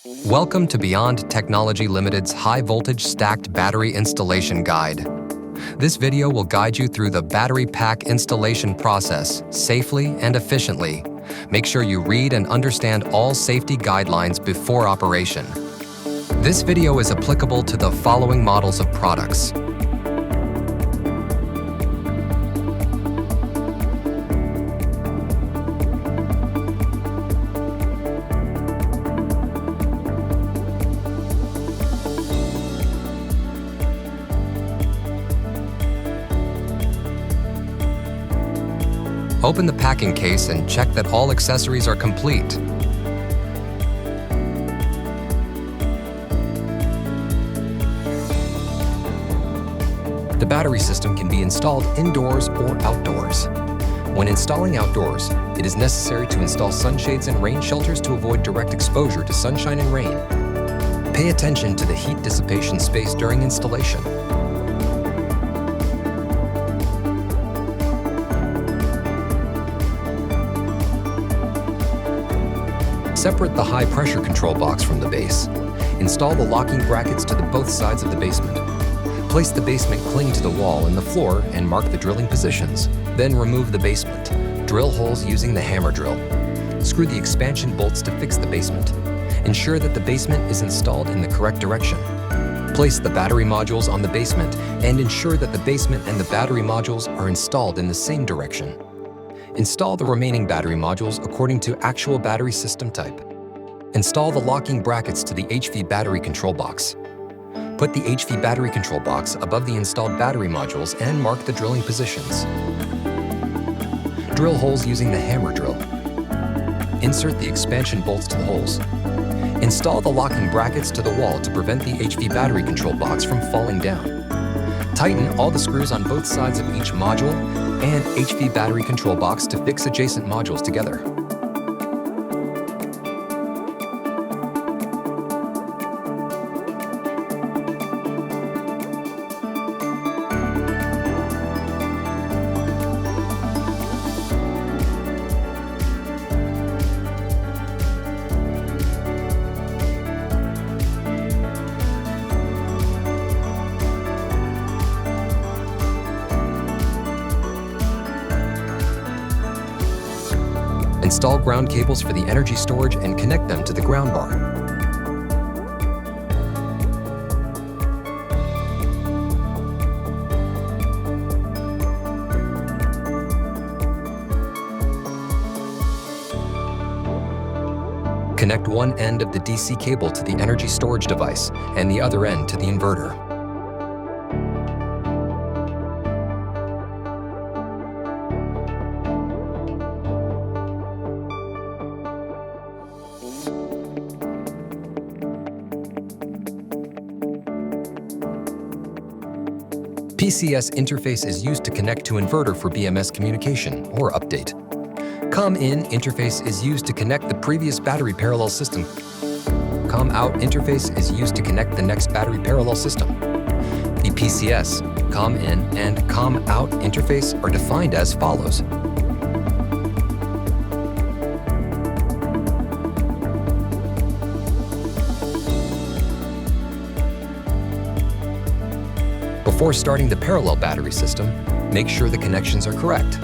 Welcome to Beyond Technology Limited's High Voltage Stacked Battery Installation Guide. This video will guide you through the battery pack installation process safely and efficiently. Make sure you read and understand all safety guidelines before operation. This video is applicable to the following models of products. Open the packing case and check that all accessories are complete. The battery system can be installed indoors or outdoors. When installing outdoors, it is necessary to install sunshades and rain shelters to avoid direct exposure to sunshine and rain. Pay attention to the heat dissipation space during installation. Separate the high-pressure control box from the base. Install the locking brackets to both sides of the basement. Place the basement cling to the wall and the floor and mark the drilling positions. Then remove the basement. Drill holes using the hammer drill. Screw the expansion bolts to fix the basement. Ensure that the basement is installed in the correct direction. Place the battery modules on the basement and ensure that the basement and the battery modules are installed in the same direction. Install the remaining battery modules according to actual battery system type. Install the locking brackets to the HV battery control box. Put the HV battery control box above the installed battery modules and mark the drilling positions. Drill holes using the hammer drill. Insert the expansion bolts to the holes. Install the locking brackets to the wall to prevent the HV battery control box from falling down. Tighten all the screws on both sides of each module and HV battery control box to fix adjacent modules together. Install ground cables for the energy storage and connect them to the ground bar. Connect one end of the DC cable to the energy storage device and the other end to the inverter. PCS interface is used to connect to inverter for BMS communication or update. COM-IN interface is used to connect the previous battery parallel system. COM-OUT interface is used to connect the next battery parallel system. The PCS, COM-IN, and COM-OUT interface are defined as follows. Before starting the parallel battery system, make sure the connections are correct.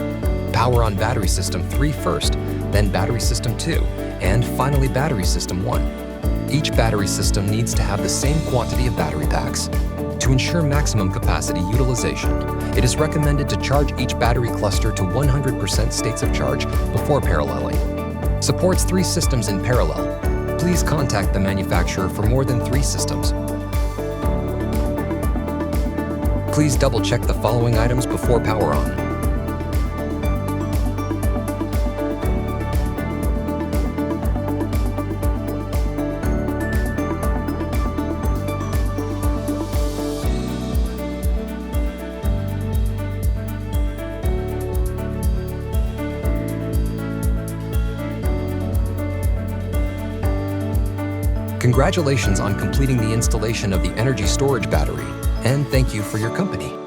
Power on battery system 3 first, then battery system 2, and finally battery system 1. Each battery system needs to have the same quantity of battery packs. To ensure maximum capacity utilization, it is recommended to charge each battery cluster to 100% states of charge before paralleling. Supports 3 systems in parallel. Please contact the manufacturer for more than 3 systems. Please double-check the following items before power on. Congratulations on completing the installation of the energy storage battery, and thank you for your company.